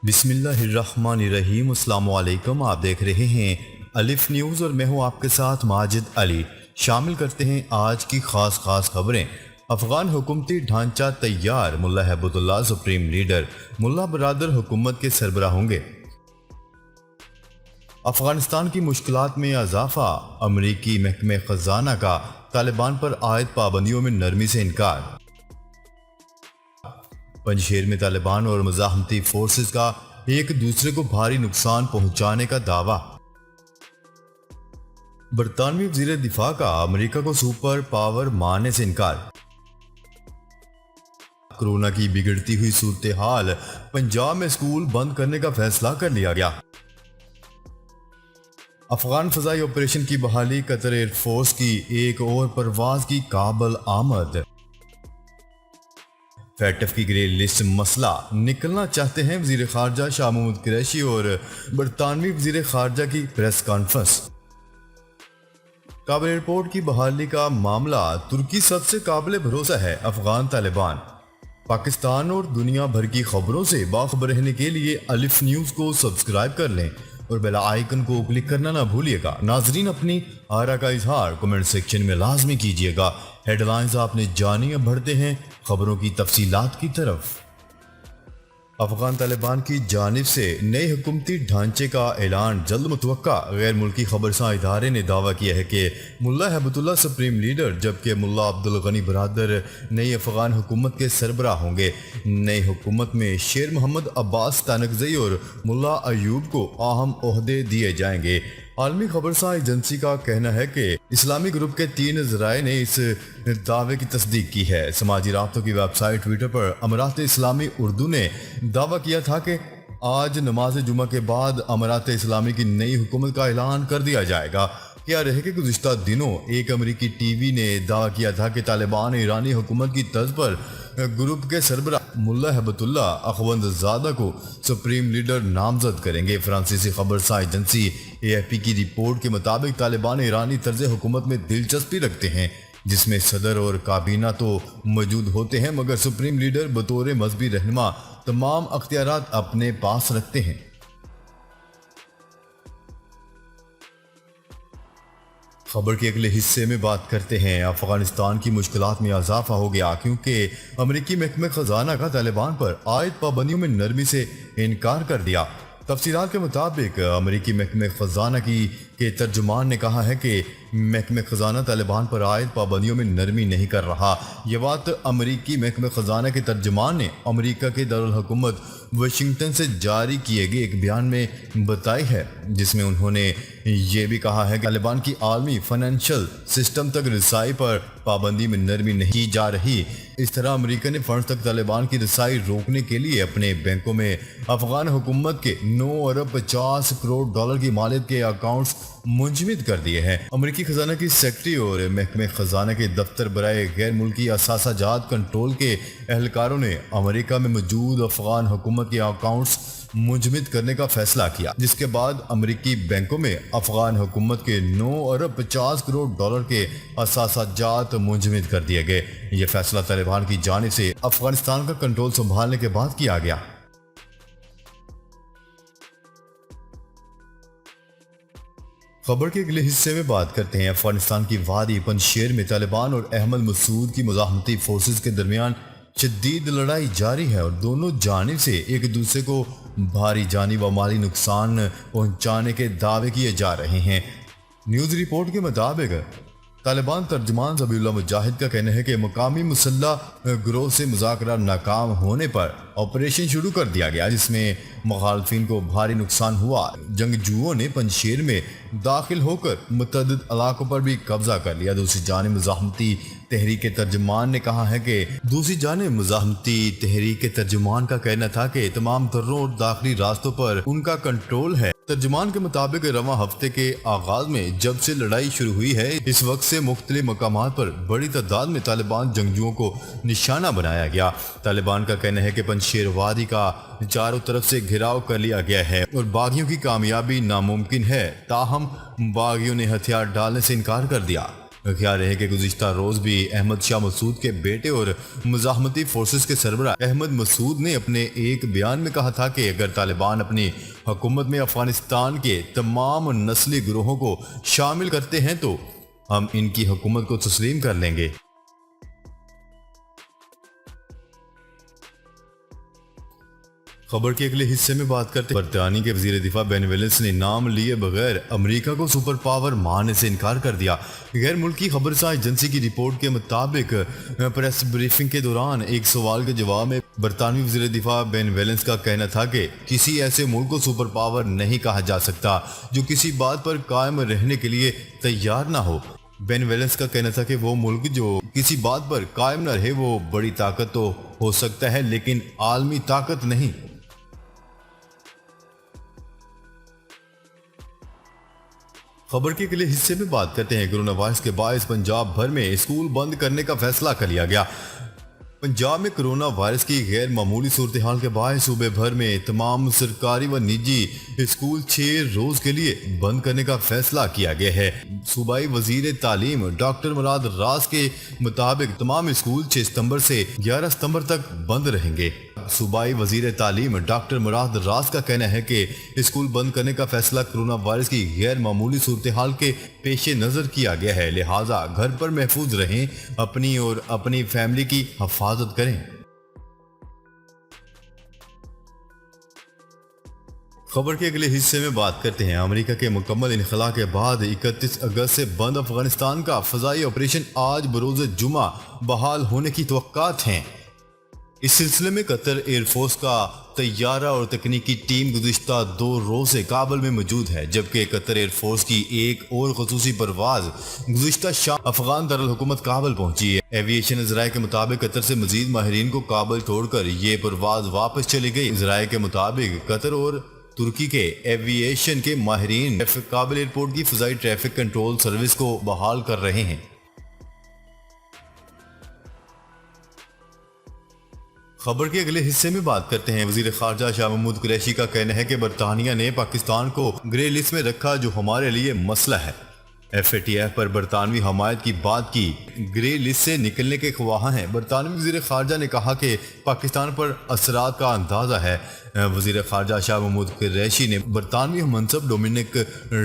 بسم اللہ الرحمن الرحیم۔ السلام علیکم، آپ دیکھ رہے ہیں الف نیوز اور میں ہوں آپ کے ساتھ ماجد علی۔ شامل کرتے ہیں آج کی خاص خبریں۔ افغان حکومتی ڈھانچہ تیار، ملا ہیبت اللہ سپریم لیڈر، ملا برادر حکومت کے سربراہ ہوں گے۔ افغانستان کی مشکلات میں اضافہ، امریکی محکمہ خزانہ کا طالبان پر عائد پابندیوں میں نرمی سے انکار۔ پنجشیر میں طالبان اور مزاحمتی فورسز کا ایک دوسرے کو بھاری نقصان پہنچانے کا دعویٰ۔ برطانوی وزیر دفاع کا امریکہ کو سپر پاور ماننے سے انکار۔ کورونا کی بگڑتی ہوئی صورتحال، پنجاب میں اسکول بند کرنے کا فیصلہ کر لیا گیا۔ افغان فضائی آپریشن کی بحالی، قطر ایئر فورس کی ایک اور پرواز کی کابل آمد۔ فیٹف کی گرے لسٹ مسئلہ، نکلنا چاہتے ہیں وزیر خارجہ شاہ محمود قریشی اور برطانوی وزیر خارجہ کی پریس کانفرنس۔ کابل ایئرپورٹ کی بحالی کا معاملہ، ترکی سب سے قابل بھروسہ ہے افغان طالبان۔ پاکستان اور دنیا بھر کی خبروں سے باخبر رہنے کے لیے الف نیوز کو سبسکرائب کر لیں اور بیل آئیکن کو کلک کرنا نہ بھولیے گا۔ ناظرین، اپنی آرا کا اظہار کمنٹ سیکشن میں لازمی کیجیے گا۔ ہیڈ لائنز آپ نے جانی، اب بڑھتے ہیں خبروں کی تفصیلات کی طرف۔ افغان طالبان کی جانب سے نئے حکومتی ڈھانچے کا اعلان جلد متوقع۔ غیر ملکی خبرساں ادارے نے دعویٰ کیا ہے کہ ملا ہیبت اللہ سپریم لیڈر جبکہ ملا عبدالغنی برادر نئی افغان حکومت کے سربراہ ہوں گے۔ نئی حکومت میں شیر محمد عباس تانکزئی اور ملا ایوب کو اہم عہدے دیے جائیں گے۔ عالمی خبرساں ایجنسی کا کہنا ہے کہ اسلامی گروپ کے 3 ذرائع نے اس دعوے کی تصدیق کی ہے۔ سماجی رابطوں کی ویب سائٹ ٹویٹر پر امارات اسلامی اردو نے دعویٰ کیا تھا کہ آج نماز جمعہ کے بعد امارات اسلامی کی نئی حکومت کا اعلان کر دیا جائے گا۔ کیا رہے کہ گزشتہ دنوں ایک امریکی ٹی وی نے دعویٰ کیا تھا کہ طالبان ایرانی حکومت کی طرز پر گروپ کے سربراہ ملا ہیبت اللہ اخوند زادہ کو سپریم لیڈر نامزد کریں گے۔ فرانسیسی خبرساں ایجنسی AFP کی رپورٹ کے مطابق طالبان ایرانی طرز حکومت میں دلچسپی رکھتے ہیں، جس میں صدر اور کابینہ تو موجود ہوتے ہیں مگر سپریم لیڈر بطور مذہبی رہنما تمام اختیارات اپنے پاس رکھتے ہیں۔ خبر کے اگلے حصے میں بات کرتے ہیں۔ افغانستان کی مشکلات میں اضافہ ہو گیا کیونکہ امریکی محکمہ خزانہ کا طالبان پر عائد پابندیوں میں نرمی سے انکار کر دیا۔ تفصیلات کے مطابق امریکی محکمہ خزانہ کے ترجمان نے کہا ہے کہ محکمہ خزانہ طالبان پر عائد پابندیوں میں نرمی نہیں کر رہا۔ یہ بات امریکی محکمہ خزانہ کے ترجمان نے امریکہ کے دارالحکومت واشنگٹن سے جاری کیے گئے ایک بیان میں بتائی ہے، جس میں انہوں نے یہ بھی کہا ہے کہ طالبان کی عالمی فائنینشل سسٹم تک رسائی پر پابندی میں نرمی نہیں کی جا رہی۔ اس طرح امریکہ نے فنڈز تک طالبان کی رسائی روکنے کے لیے اپنے بینکوں میں افغان حکومت کے 9 ارب 50 کروڑ ڈالر کی مالیت کے اکاؤنٹس منجمد کر دیے ہیں۔ امریکی خزانہ کی سیکرٹری اور محکمہ خزانہ کے دفتر برائے غیر ملکی اثاثہ جات کنٹرول کے اہلکاروں نے امریکہ میں موجود افغان حکومت کے اکاؤنٹس منجمد کرنے کا فیصلہ کیا، جس کے بعد امریکی بینکوں میں افغان حکومت کے 9 ارب 50 کروڑ ڈالر کے اثاثہ جات منجمد کر دیے گئے۔ یہ فیصلہ طالبان کی جانب سے افغانستان کا کنٹرول سنبھالنے کے بعد کیا گیا۔ خبر کے اگلے حصے میں بات کرتے ہیں۔ افغانستان کی وادی پنجشیر میں طالبان اور احمد مسعود کی مزاحمتی فورسز کے درمیان شدید لڑائی جاری ہے اور دونوں جانب سے ایک دوسرے کو بھاری جانی و مالی نقصان پہنچانے کے دعوے کیے جا رہے ہیں۔ نیوز رپورٹ کے مطابق طالبان ترجمان ذبیح اللہ مجاہد کا کہنا ہے کہ مقامی مسلح گروہ سے مذاکرات ناکام ہونے پر آپریشن شروع کر دیا گیا، جس میں مخالفین کو بھاری نقصان ہوا۔ جنگجوؤں نے پنجشیر میں داخل ہو کر متعدد علاقوں پر بھی قبضہ کر لیا۔ دوسری جانب مزاحمتی تحریک ترجمان نے کہا ہے کہ ترجمان کا کہنا تھا کہ تمام دروں اور داخلی راستوں پر ان کا کنٹرول ہے۔ ترجمان کے مطابق رواں ہفتے کے آغاز میں جب سے لڑائی شروع ہوئی ہے، اس وقت سے مختلف مقامات پر بڑی تعداد میں طالبان جنگجوؤں کو نشانہ بنایا گیا۔ طالبان کا کہنا ہے کہ پنجشیر وادی کا چاروں طرف سے گھیراؤ کر لیا گیا ہے اور باغیوں کی کامیابی ناممکن ہے، تاہم باغیوں نے ہتھیار ڈالنے سے انکار کر دیا۔ خیال ہے کہ گزشتہ روز بھی احمد شاہ مسعود کے بیٹے اور مزاحمتی فورسز کے سربراہ احمد مسعود نے اپنے ایک بیان میں کہا تھا کہ اگر طالبان اپنی حکومت میں افغانستان کے تمام نسلی گروہوں کو شامل کرتے ہیں تو ہم ان کی حکومت کو تسلیم کر لیں گے۔ خبر کے اگلے حصے میں بات کرتے ہیں برطانیہ کے وزیر دفاع بین ویلنس نے نام لیے بغیر امریکہ کو سپر پاور ماننے سے انکار کر دیا۔ غیر ملکی خبرساں ایجنسی کی رپورٹ کے مطابق پریس بریفنگ کے دوران ایک سوال کے جواب میں برطانوی وزیر دفاع بین ویلنس کا کہنا تھا کہ کسی ایسے ملک کو سپر پاور نہیں کہا جا سکتا جو کسی بات پر قائم رہنے کے لیے تیار نہ ہو۔ بین ویلنس کا کہنا تھا کہ وہ ملک جو کسی بات پر قائم نہ رہے وہ بڑی طاقت تو ہو سکتا ہے لیکن عالمی طاقت نہیں۔ خبر کے اگلے حصے میں بات کرتے ہیں کرونا وائرس کے باعث پنجاب بھر میں اسکول بند کرنے کا فیصلہ کر لیا گیا۔ پنجاب میں کرونا وائرس کی غیر معمولی صورتحال کے باعث صوبے بھر میں تمام سرکاری و نجی اسکول 6 روز کے لیے بند کرنے کا فیصلہ کیا گیا ہے۔ صوبائی وزیر تعلیم ڈاکٹر مراد راز کے مطابق تمام اسکول 6 ستمبر سے 11 ستمبر تک بند رہیں گے۔ صوبائی وزیر تعلیم ڈاکٹر مراد راز کا کہنا ہے کہ اسکول بند کرنے کا فیصلہ کرونا وائرس کی غیر معمولی صورتحال کے پیش نظر کیا گیا ہے، لہٰذا گھر پر محفوظ رہیں، اپنی اور اپنی فیملی کی حفاظت کریں۔ خبر کے اگلے حصے میں بات کرتے ہیں امریکہ کے مکمل انخلاء کے بعد 31 اگست سے بند افغانستان کا فضائی آپریشن آج بروز جمعہ بحال ہونے کی توقعات ہیں۔ اس سلسلے میں قطر ایئر فورس کا طیارہ اور تکنیکی ٹیم گزشتہ 2 روز سے کابل میں موجود ہے، جبکہ قطر ایئر فورس کی ایک اور خصوصی پرواز گزشتہ شام افغان دارالحکومت کابل پہنچی ہے۔ ایویشن ذرائع کے مطابق قطر سے مزید ماہرین کو کابل چھوڑ کر یہ پرواز واپس چلی گئی۔ ذرائع کے مطابق قطر اور ترکی کے ایویشن کے ماہرین کابل ایئرپورٹ کی فضائی ٹریفک کنٹرول سروس کو بحال کر رہے ہیں۔ خبر کے اگلے حصے میں بات کرتے ہیں وزیر خارجہ شاہ محمود قریشی کا کہنا ہے کہ برطانیہ نے پاکستان کو گرے لسٹ میں رکھا جو ہمارے لیے مسئلہ ہے۔ FATF پر برطانوی حمایت کی بات کی گرے لسٹ سے نکلنے کے خواہاں ہیں۔ برطانوی وزیر خارجہ نے کہا کہ پاکستان پر اثرات کا اندازہ ہے۔ وزیر خارجہ شاہ محمود قریشی نے برطانوی منصب ڈومینک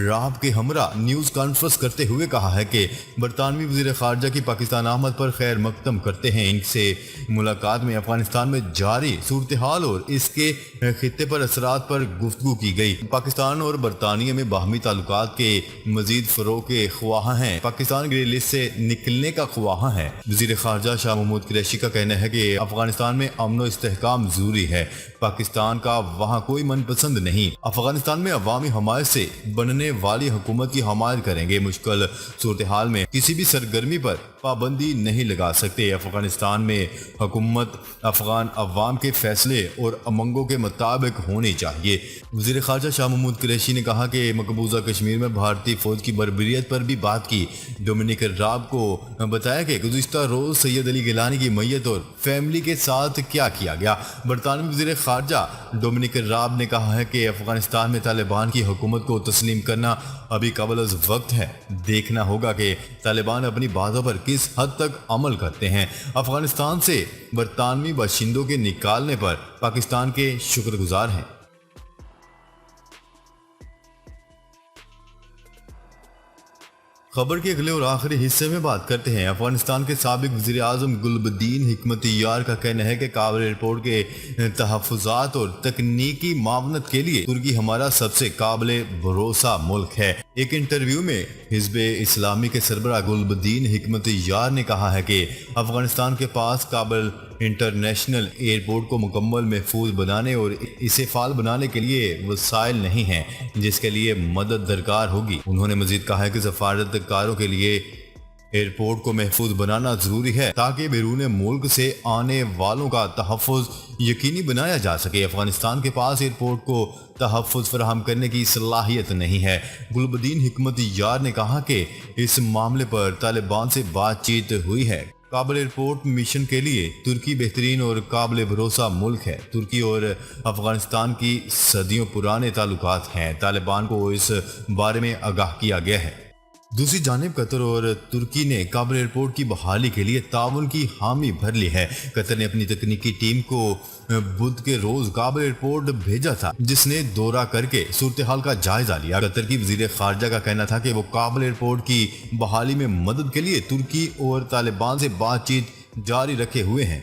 راب کے ہمراہ نیوز کانفرنس کرتے ہوئے کہا ہے کہ برطانوی وزیر خارجہ کی پاکستان آمد پر خیر مقدم کرتے ہیں۔ ان سے ملاقات میں افغانستان میں جاری صورتحال اور اس کے خطے پر اثرات پر گفتگو کی گئی۔ پاکستان اور برطانیہ میں باہمی تعلقات کے مزید فروغ کے خواہاں ہیں۔ پاکستان گرے لسٹ سے نکلنے کا خواہاں ہے۔ وزیر خارجہ شاہ محمود قریشی کا کہنا ہے کہ افغانستان میں امن و استحکام ضروری ہے، پاکستان کا وہاں کوئی من پسند نہیں۔ افغانستان میں عوامی حمایت سے بننے والی حکومت کی حمایت کریں گے، مشکل صورتحال میں کسی بھی سرگرمی پر پابندی نہیں لگا سکتے۔ افغانستان میں حکومت افغان عوام کے فیصلے اور امنگوں کے مطابق ہونی چاہیے۔ وزیر خارجہ شاہ محمود قریشی نے کہا کہ مقبوضہ کشمیر میں بھارتی فوج کی بربریت پر بھی بات کی۔ ڈومینک راب کو بتایا کہ گزشتہ روز سید علی گیلانی کی میت اور فیملی کے ساتھ کیا کیا گیا۔ برطانوی وزیر خارجہ ڈومینک راب نے کہا ہے کہ افغانستان میں طالبان کی حکومت کو تسلیم کرنا ابھی قبل از وقت ہے، دیکھنا ہوگا کہ طالبان اپنی باتوں پر کس حد تک عمل کرتے ہیں۔ افغانستان سے برطانوی باشندوں کے نکالنے پر پاکستان کے شکر گزار ہیں۔ خبر کے اگلے اور آخری حصے میں بات کرتے ہیں افغانستان کے سابق وزیر اعظم گلب الدین حکمت یار کا کہنا ہے کہ کابل ایئرپورٹ کے تحفظات اور تکنیکی معاونت کے لیے ترکی ہمارا سب سے قابل بھروسہ ملک ہے۔ ایک انٹرویو میں حزب اسلامی کے سربراہ گلب الدین حکمت یار نے کہا ہے کہ افغانستان کے پاس کابل انٹرنیشنل ایئرپورٹ کو مکمل محفوظ بنانے اور اسے فعال بنانے کے لیے وسائل نہیں ہیں جس کے لیے مدد درکار ہوگی۔ انہوں نے مزید کہا ہے کہ سفارتکاروں کے لیے ایئرپورٹ کو محفوظ بنانا ضروری ہے تاکہ بیرون ملک سے آنے والوں کا تحفظ یقینی بنایا جا سکے۔ افغانستان کے پاس ایئرپورٹ کو تحفظ فراہم کرنے کی صلاحیت نہیں ہے۔ گلب الدین حکمت یار نے کہا کہ اس معاملے پر طالبان سے بات چیت ہوئی ہے۔ کابل ایئرپورٹ مشن کے لیے ترکی بہترین اور قابل بھروسہ ملک ہے۔ ترکی اور افغانستان کی صدیوں پرانے تعلقات ہیں۔ طالبان کو اس بارے میں آگاہ کیا گیا ہے۔ دوسری جانب قطر اور ترکی نے کابل ایئرپورٹ کی بحالی کے لیے تعاون کی حامی بھر لی ہے۔ قطر نے اپنی تکنیکی ٹیم کو بدھ کے روز کابل ایئرپورٹ بھیجا تھا، جس نے دورہ کر کے صورتحال کا جائزہ لیا۔ قطر کی وزیر خارجہ کا کہنا تھا کہ وہ کابل ایئرپورٹ کی بحالی میں مدد کے لیے ترکی اور طالبان سے بات چیت جاری رکھے ہوئے ہیں۔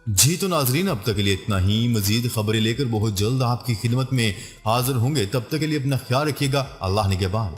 جی تو ناظرین، اب تک کے لیے اتنا ہی۔ مزید خبریں لے کر بہت جلد آپ کی خدمت میں حاضر ہوں گے۔ تب تک کے لیے اپنا خیال رکھیے گا۔ اللہ نگہبان۔